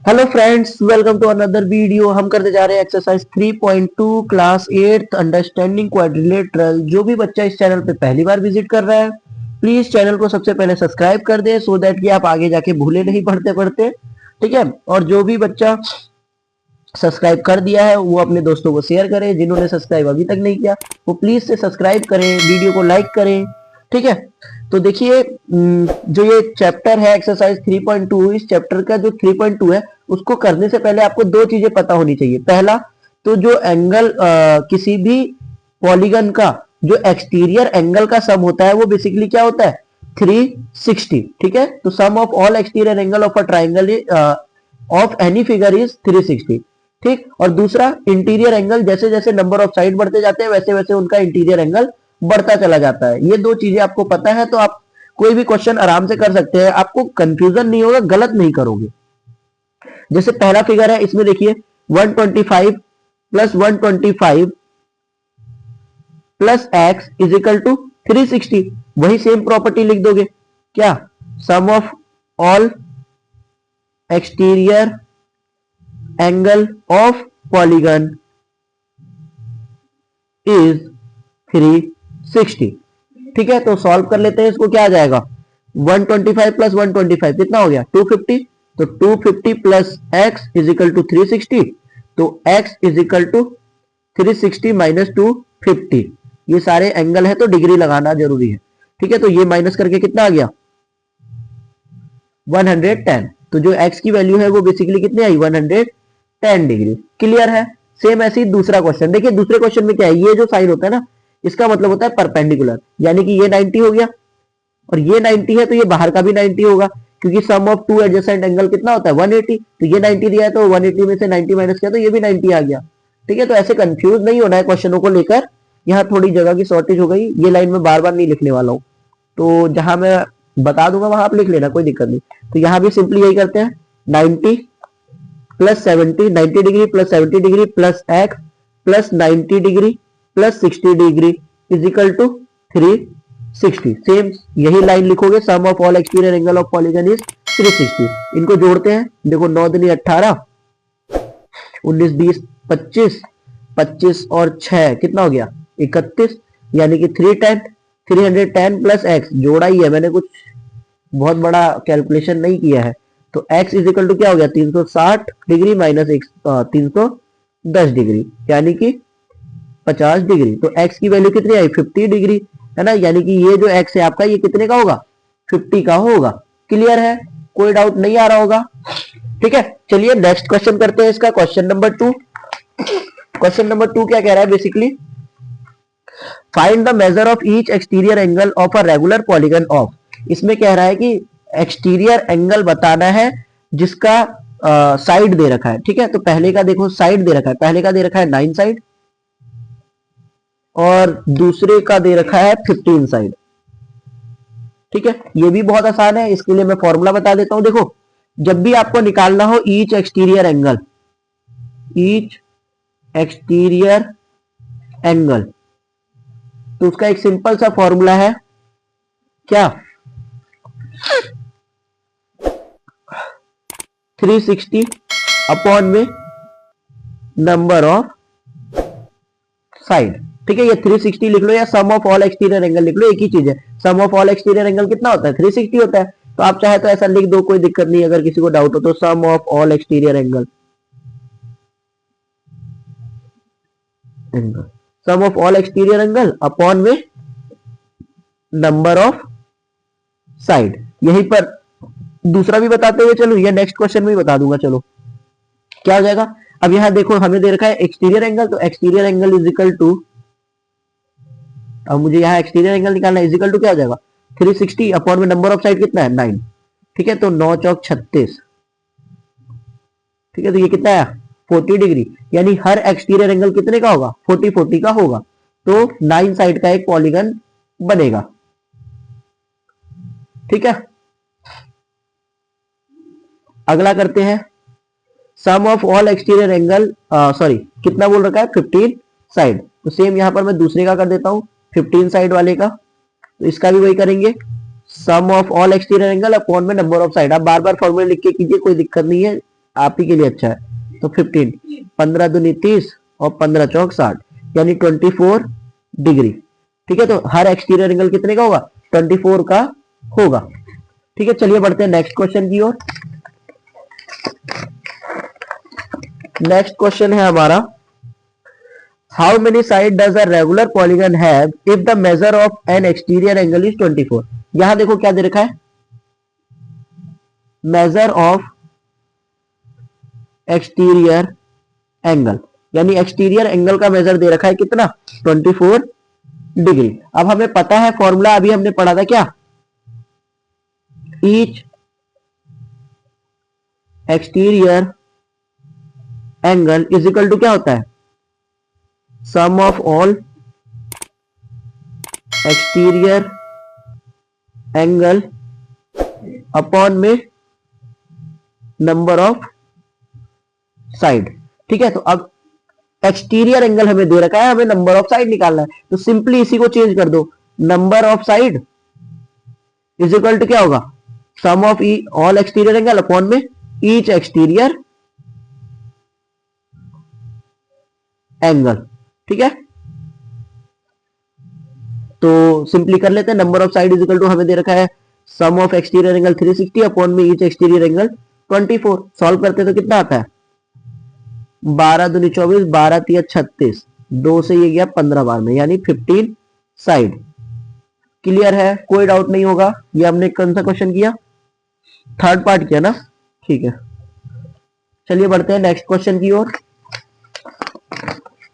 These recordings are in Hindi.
Hello friends, welcome to another video. हम करते जा रहे हैं एक्सरसाइज 3.2 क्लास 8 अंडरस्टैंडिंग क्वाड्रिलेटरल। जो भी बच्चा इस चैनल पे पहली बार विजिट कर रहा है, प्लीज चैनल को सबसे पहले सब्सक्राइब कर दे, सो दैट कि आप आगे जाके भूले नहीं पढ़ते पढ़ते। ठीक है। और जो भी बच्चा सब्सक्राइब कर दिया है वो अपने दोस्तों को शेयर करें। जिन्होंने सब्सक्राइब अभी तक नहीं किया वो प्लीज से सब्सक्राइब करें, वीडियो को लाइक करें। ठीक है। तो देखिए, जो ये चैप्टर है एक्सरसाइज 3.2, इस चैप्टर का जो 3.2 है उसको करने से पहले आपको दो चीजें पता होनी चाहिए। पहला, तो जो एंगल किसी भी पॉलीगन का जो एक्सटीरियर एंगल का सम होता है वो बेसिकली क्या होता है, 360। ठीक है। तो sum of all exterior angle of a triangle of any figure is 360। ठीक। और दूसरा, इंटीरियर एंगल, जैसे जैसे नंबर ऑफ साइड बढ़ते जाते हैं वैसे वैसे उनका इंटीरियर एंगल बढ़ता चला जाता है। ये दो चीजें आपको पता है तो आप कोई भी क्वेश्चन आराम से कर सकते हैं, आपको कंफ्यूजन नहीं होगा, गलत नहीं करोगे। जैसे पहला फिगर है, इसमें देखिए 125 plus 125 plus x is equal to 360। वही सेम प्रॉपर्टी लिख दोगे क्या, sum of all exterior angle of polygon is 360। ठीक है। तो सॉल्व कर लेते हैं इसको। क्या आ जाएगा, 125 प्लस 125 कितना हो गया, 250। तो 250 plus x is equal to 360। तो x is equal to 360 minus 250। ये सारे एंगल है तो डिग्री लगाना जरूरी है। ठीक है। तो ये माइनस करके कितना आ गया, 110। तो जो x की वैल्यू है वो बेसिकली कितनी आई, 110 डिग्री। क्लियर है। सेम ऐसे ही दूसरा क्वेश्चन देखिए। दूसरे क्वेश्चन में क्या है, ये जो साइन होता है ना, इसका मतलब होता है परपेंडिकुलर, यानी कि ये 90 हो गया और ये 90 है तो ये बाहर का भी 90 होगा, क्योंकि सम ऑफ टू एडजेसेंट एंगल कितना होता है, 180। तो ये 90 दिया है तो 180 में से 90 माइनस किया तो ये भी 90 आ गया। ठीक है। तो ऐसे कंफ्यूज नहीं होना है क्वेश्चनों को लेकर। यहाँ थोड़ी जगह की शॉर्टेज हो गई, ये लाइन में बार बार नहीं लिखने वाला हूँ, तो जहां मैं बता दूंगा वहां आप लिख लेना, कोई दिक्कत नहीं। तो यहां भी सिंपली यही करते हैं, 90 plus 70, 90 degree plus 70 degree plus x plus 90 degree plus 60 degree is equal to 360। Same यही लाइन लिखोगे, sum of all exterior angle of polygon is 360। इनको जोड़ते हैं, देखो 9 दूनी 18, 19 20 25, 25 और 6 कितना हो गया, 31, यानी कि 310 प्लस एक्स जोड़ा ही है, मैंने कुछ बहुत बड़ा कैलकुलेशन नहीं किया है। तो x इज इक्वल टू क्या हो गया, 360 डिग्री माइनस 310 डिग्री, यानी कि 50 डिग्री। तो x की वैल्यू कितनी आई, 50 डिग्री, है ना। यानी कि ये जो x है आपका, ये कितने का होगा, 50 का होगा। क्लियर है, कोई डाउट नहीं आ रहा होगा। ठीक है। चलिए नेक्स्ट क्वेश्चन करते हैं इसका, क्वेश्चन नंबर 2। क्वेश्चन नंबर 2 क्या कह रहा है, basically find the major of each exterior angle of a regular polygon of. इसमें कह रहा है कि एक्सटीरियर एंगल बताना है जिसका साइड दे रखा है। ठीक है। तो पहले का देखो साइड दे रखा है, पहले का दे रखा है 9 साइड और दूसरे का दे रखा है 15 साइड। ठीक है। ये भी बहुत आसान है, इसके लिए मैं फॉर्मूला बता देता हूं। देखो, जब भी आपको निकालना हो each exterior angle, each exterior angle, तो उसका एक सिंपल सा फॉर्मूला है क्या, 360 अपॉन में नंबर ऑफ साइड। ठीक है। ये 360 लिख लो या सम ऑफ ऑल एक्सटीरियर एंगल लिख लो, एक ही चीज है। Sum of all exterior angle कितना होता है, 360 होता है। तो आप चाहे तो ऐसा लिख दो, कोई दिक्कत नहीं। अगर किसी को डाउट हो तो sum of all exterior angle, sum of all exterior angle upon में नंबर ऑफ साइड। यहीं पर दूसरा भी बताते हुए चलो, या नेक्स्ट क्वेश्चन में बता दूंगा। चलो क्या हो जाएगा, अब यहां देखो हमें दे रखा है एक्सटीरियर एंगल, तो exterior angle is equal to, अब मुझे यहाँ एक्सटीरियर एंगल निकालना है, इज इक्वल टू क्या हो जाएगा, 360 अपॉन में नंबर ऑफ साइड कितना है, 9। ठीक है। तो 9 चौक 36। ठीक है। तो ये कितना है, 40 डिग्री, यानी हर एक्सटीरियर एंगल कितने का होगा, 40 का होगा। तो 9 साइड का एक पॉलीगन बनेगा। ठीक है। अगला करते हैं, sum of all exterior angle, sorry कितना बोल रखा है, 15 साइड। तो सेम यहां पर मैं दूसरे का कर देता हूं, 15 साइड वाले का। तो इसका भी वही करेंगे, sum of all exterior angle upon में नंबर ऑफ साइड। आप बार बार फॉर्मूला लिख के कीजिए, कोई दिक्कत नहीं है, आप ही के लिए अच्छा है। तो 15, 15 दूनी 30 और 15 चौक 60, यानी 24 डिग्री। ठीक है, तो हर एक्सटीरियर एंगल कितने का होगा? 24 का होगा। ठीक है, चलिए बढ़ते हैं नेक्स्ट क्वेश्चन की ओर। नेक्स्ट क्वेश्चन है हमारा, how many side does a regular polygon have if the measure of N exterior angle is 24। यहां देखो क्या दे रखा है, मेजर ऑफ एक्सटीरियर एंगल, यानी एक्सटीरियर एंगल का मेजर दे रखा है कितना? 24 डिग्री। अब हमें पता है फॉर्मूला, अभी हमने पढ़ा था क्या, each exterior angle is equal to क्या होता है? Sum of all exterior angle upon में नंबर ऑफ साइड। ठीक है, तो अब एक्सटीरियर एंगल हमें दे रखा है, हमें नंबर ऑफ साइड निकालना है, तो सिंपली इसी को चेंज कर दो, number of side is equal to क्या होगा? Sum of all exterior angle upon में ईच एक्सटीरियर एंगल। ठीक है, तो सिंपली कर लेते हैं, number of side is equal to हमें दे रखा है sum of exterior angle 360 upon में ईच एक्सटीरियर एंगल 24। सॉल्व करते हैं तो कितना आता है? 12 दूनी 24, 12 तिया 36, 2 से ये गया 15 बार में, यानी 15 साइड। क्लियर है, कोई डाउट नहीं होगा। ये हमने कौन सा क्वेश्चन किया? थर्ड पार्ट किया ना। ठीक है, चलिए बढ़ते हैं नेक्स्ट क्वेश्चन की ओर।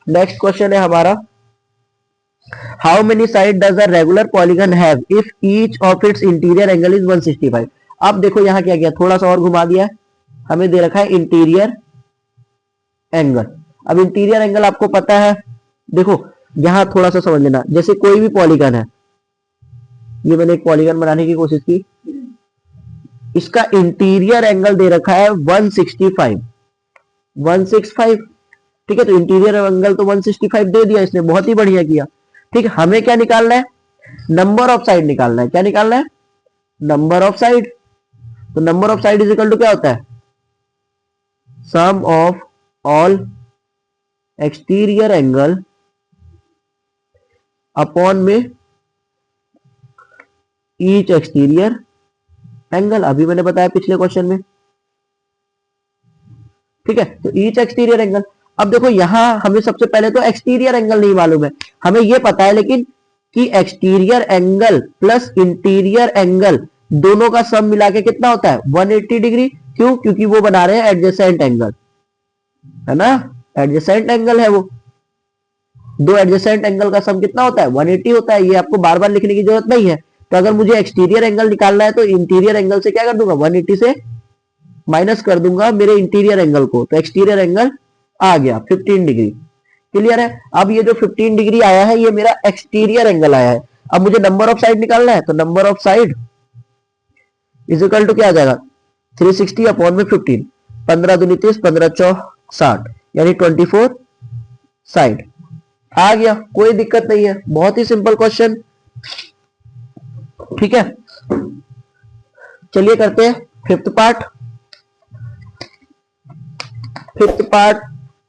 नेक्स्ट क्वेश्चन है हमारा, how many side does a regular polygon have if each of its interior angle is 165। अब देखो यहां क्या किया, थोड़ा सा और घुमा दिया है, हमें दे रखा है इंटीरियर एंगल। अब इंटीरियर एंगल आपको पता है, देखो यहां थोड़ा सा समझ लेना, जैसे कोई भी पॉलीगन है, ये मैंने एक पॉलीगन बनाने की कोशिश की, इसका इंटीरियर एंगल दे रखा है 165, 165। ठीक है, तो इंटीरियर एंगल तो 165 दे दिया इसने, बहुत ही बढ़िया किया। ठीक है, हमें क्या निकालना है? नंबर ऑफ साइड निकालना है। क्या निकालना है? Number of side. तो number of side is equal to क्या होता है? Sum of all exterior angle upon में ईच एक्सटीरियर एंगल। अभी मैंने बताया पिछले क्वेश्चन में। ठीक है, तो ईच एक्सटीरियर एंगल। अब देखो यहां हमें सबसे पहले तो एक्सटीरियर एंगल नहीं मालूम है, हमें यह पता है लेकिन कि exterior angle plus interior angle दोनों का सम मिला के कितना होता है? 180 डिग्री। क्यों? क्योंकि वो बना रहे हैं एडजेसेंट एंगल, है ना, एडजेसेंट एंगल है वो। दो एडजेसेंट एंगल का सम कितना होता है? 180 होता है। ये आपको बार बार लिखने की जरूरत नहीं है। तो अगर मुझे एक्सटीरियर एंगल निकालना है तो इंटीरियर एंगल से क्या कर दूंगा? 180 से माइनस कर दूंगा मेरे इंटीरियर एंगल को, तो एक्सटीरियर एंगल आ गया 15 डिग्री। क्लियर है? अब ये जो 15 डिग्री आया है ये मेरा एक्सटीरियर एंगल आया है। अब मुझे नंबर ऑफ साइड निकालना है, तो number of side is equal to क्या आ जाएगा? 360 अपॉन में 15, 15 दूनी 30, 15 चौक 60, यानी 24 साइड आ गया। कोई दिक्कत नहीं है, बहुत ही सिंपल क्वेश्चन। ठीक है, चलिए करते हैं फिफ्थ पार्ट। फिफ्थ पार्ट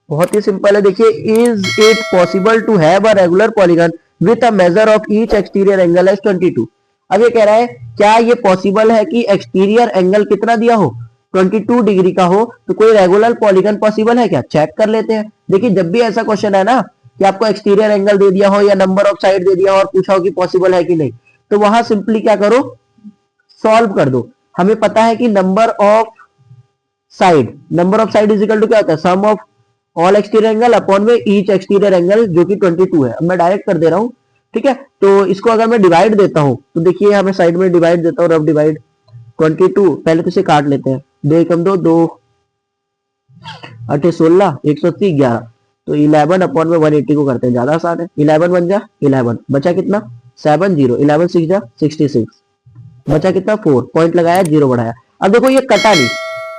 बहुत ही सिंपल है, देखिए, is it possible to have a regular polygon with a measure of each exterior angle as 22। अब ये कह रहा है क्या ये पॉसिबल है कि एक्सटीरियर एंगल कितना दिया हो? 22 डिग्री का हो, तो कोई रेगुलर पॉलीगन पॉसिबल है क्या? चेक कर लेते हैं। देखिए, जब भी ऐसा क्वेश्चन है ना कि आपको एक्सटीरियर एंगल दे दिया हो या नंबर ऑफ साइड दे दिया हो और पूछा हो कि पॉसिबल है कि नहीं, तो वहां सिंपली क्या करो, सॉल्व कर दो। हमें पता है कि number of side is equal to क्या होता है? Sum of all exterior angle upon में ईच एक्सटीरियर एंगल, जो कि 22 है। अब मैं डायरेक्ट कर दे रहा हूं। ठीक है, तो इसको अगर मैं डिवाइड देता हूं तो देखिए हमें साइड में डिवाइड देता हूं, रफ डिवाइड 22। पहले तो इसे काट लेते हैं, 2 एकम 2, 2 8 16, 180 11, तो 11 अपॉन में 180 को करते हैं, ज्यादा आसान है। 11 बन जा 11, बचा कितना? 70, 11 6 जा 66, बचा कितना? 4, पॉइंट लगाया, 0 बढ़ाया। अब देखो ये कटा नहीं,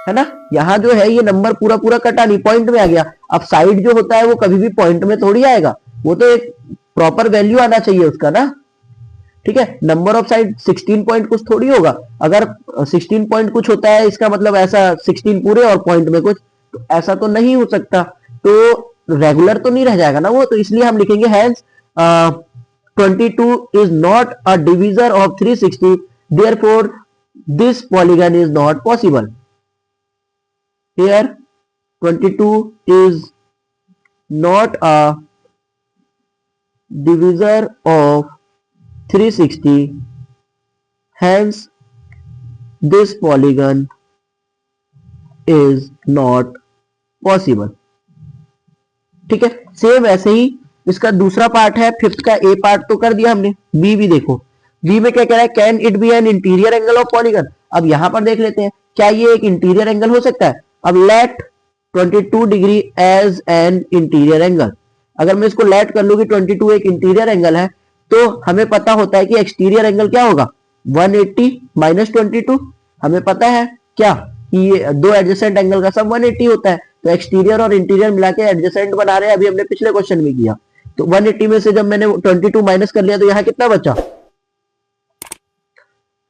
है ना, यहां जो है ये नंबर पूरा पूरा कटा नहीं, पॉइंट में आ गया। अब साइड जो होता है वो कभी भी पॉइंट में थोड़ी आएगा, वो तो एक प्रॉपर वैल्यू आना चाहिए उसका ना। ठीक है, नंबर ऑफ साइड 16 पॉइंट कुछ थोड़ी होगा। अगर 16 पॉइंट कुछ होता है इसका मतलब ऐसा 16 पूरे और पॉइंट में कुछ, तो ऐसा तो नहीं हो सकता, तो रेगुलर तो नहीं रह जाएगा ना वो, तो इसलिए हम लिखेंगे hence 22 is not a divisor of 360, therefore this polygon is not possible. Here 22 is not a divisor of 360, hence this polygon is not possible। ठीक है, सेम ऐसे ही इसका दूसरा पार्ट है, फिफ्थ का ए पार्ट तो कर दिया हमने, बी भी देखो, बी में क्या कह रहा है, can it be an interior angle of polygon. अब यहां पर देख लेते हैं क्या ये एक इंटीरियर एंगल हो सकता है। अब let 22 degree as an interior angle, अगर मैं इसको लेट कर लूं कि 22 एक इंटीरियर एंगल है, तो हमें पता होता है कि एक्सटीरियर एंगल क्या होगा, 180 माइनस 22। हमें पता है क्या कि ये दो एडजेसेंट एंगल का सम 180 होता है, तो एक्सटीरियर और इंटीरियर मिला के एडजेसेंट बना रहे हैं, अभी हमने पिछले क्वेश्चन में किया। तो 180 में से जब मैंने 22 माइनस कर लिया तो यहाँ कितना बचा,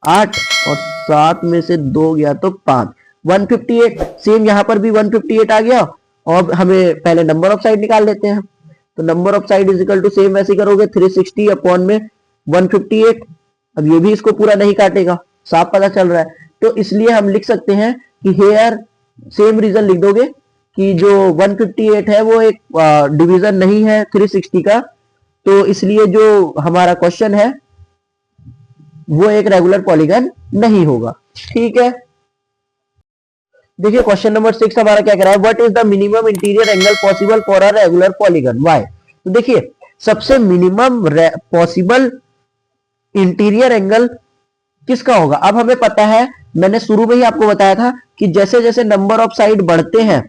8, और 7 में से 2 गया तो 5, 158। सेम यहाँ पर भी 158 आ गया, और हमें पहले नंबर ऑफ साइड निकाल लेते हैं। तो number of side is equal to same वैसे करोगे 360 अपॉन में 158। अब ये भी इसको पूरा नहीं काटेगा, साफ पता चल रहा है, तो इसलिए हम लिख सकते हैं कि हेयर सेम रीजन लिख दोगे कि जो 158 है वो एक डिवीजन नहीं है 360 का, तो इसलिए जो हमारा क्वेश्चन है वो एक रेगुलर पॉलीगन नहीं होगा। ठीक है, देखिए क्वेश्चन नंबर 6 हमारा क्या कह रहा है, what is the minimum interior angle possible for a regular polygon, why. तो देखिए सबसे मिनिमम पॉसिबल इंटीरियर एंगल किसका होगा। अब हमें पता है, मैंने शुरू में ही आपको बताया था कि जैसे जैसे नंबर ऑफ साइड बढ़ते हैं,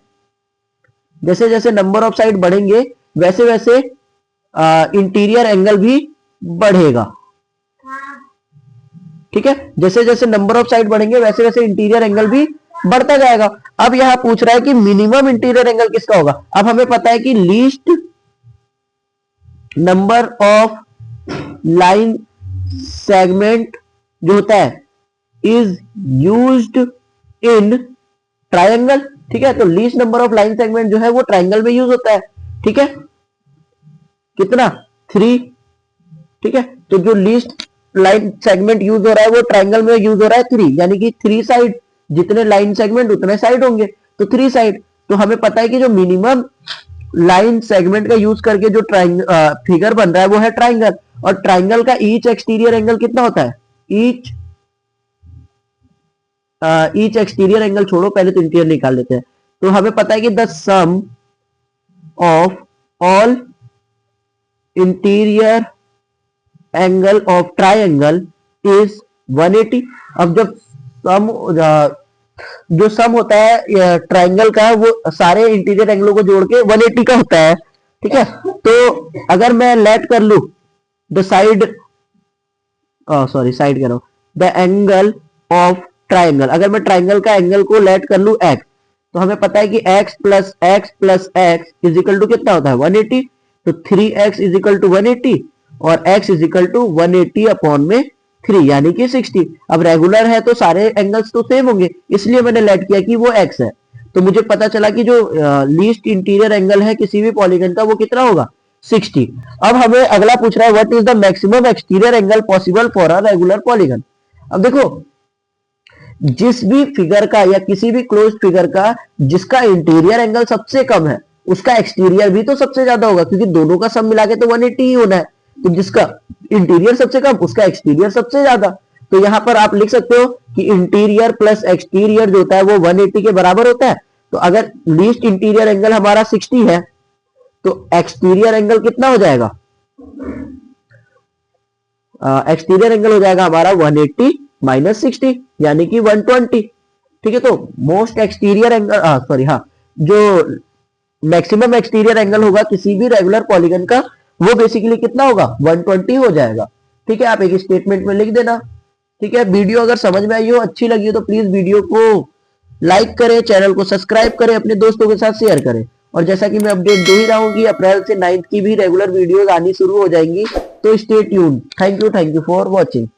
जैसे जैसे नंबर ऑफ साइड बढ़ेंगे वैसे वैसे इंटीरियर एंगल भी बढ़ेगा। ठीक है, जैसे जैसे नंबर ऑफ साइड बढ़ेंगे वैसे वैसे इंटीरियर एंगल भी बढ़ता जाएगा। अब यहां पूछ रहा है कि मिनिमम इंटीरियर एंगल किसका होगा। अब हमें पता है कि least number of line segment जो होता है इज यूज्ड इन ट्रायंगल। ठीक है, तो least number of line segment जो है वो ट्रायंगल में यूज होता है। ठीक है, कितना 3। ठीक है, तो जो लीस्ट लाइन सेगमेंट यूज हो रहा है वो ट्रायंगल में यूज हो रहा है 3, यानी कि 3 साइड, जितने लाइन सेगमेंट उतने साइड होंगे, तो 3 साइड। तो हमें पता है कि जो मिनिमम लाइन सेगमेंट का यूज करके जो फिगर बन रहा है वो है ट्राइंगल, और ट्राइंगल का ईच एक्सटीरियर एंगल कितना होता है, ईच एक्सटीरियर एंगल छोड़ो, पहले तो इंटीरियर निकाल लेते हैं। तो हमें पता है कि the sum of all interior angle of triangle is 180। अब जब सम जो सम होता है ट्राइंगल का वो सारे इंटीरियर एंगलों को जोड़ के 180 का होता है। ठीक है, तो अगर मैं लेट कर लू द साइड, सॉरी साइड कह रहा हूं, द एंगल ऑफ ट्राइंगल, अगर मैं ट्राइंगल का एंगल को लेट कर लू x, तो हमें पता है कि x plus x plus x is equal to कितना होता है 180। तो 3x इज इक्वल टू 180 और x is equal to 180 upon में 3 यानी कि 60। अब रेगुलर है तो सारे एंगल्स तो सेम होंगे, इसलिए मैंने लेट किया कि वो x है। तो मुझे पता चला कि जो लीस्ट इंटीरियर एंगल है किसी भी पॉलीगन का वो कितना होगा 60। अब हमें अगला पूछ रहा है what is the maximum exterior angle possible for a regular polygon. अब देखो जिस भी फिगर का या किसी भी क्लोज्ड फिगर का जिसका इंटीरियर एंगल सबसे कम है उसका एक्सटीरियर भी तो सबसे ज्यादा होगा, क्योंकि दोनों का सम मिला के तो 180 ही होना है। तो जिसका इंटीरियर सबसे कम उसका एक्सटीरियर सबसे ज्यादा। तो यहां पर आप लिख सकते हो कि इंटीरियर प्लस एक्सटीरियर जो होता है वो 180 के बराबर होता है। तो अगर लीस्ट इंटीरियर एंगल हमारा 60 है तो एक्सटीरियर एंगल कितना हो जाएगा, एक्सटीरियर एंगल हो जाएगा हमारा 180 माइनस 60 यानी कि 120। ठीक है, तो मोस्ट एक्सटीरियर एंगल सॉरी हाँ जो मैक्सिमम एक्सटीरियर एंगल होगा किसी भी रेगुलर पॉलीगन का वो बेसिकली कितना होगा 120 हो जाएगा। ठीक है, आप एक स्टेटमेंट में लिख देना। ठीक है, वीडियो अगर समझ में आई हो, अच्छी लगी हो तो प्लीज वीडियो को लाइक करें, चैनल को सब्सक्राइब करें, अपने दोस्तों के साथ शेयर करें। और जैसा कि मैं अपडेट दे ही रहा हूं कि अप्रैल से 9th की भी रेगुलर वीडियोस आनी शुरू हो जाएंगी, तो stay tuned. Thank you for watching.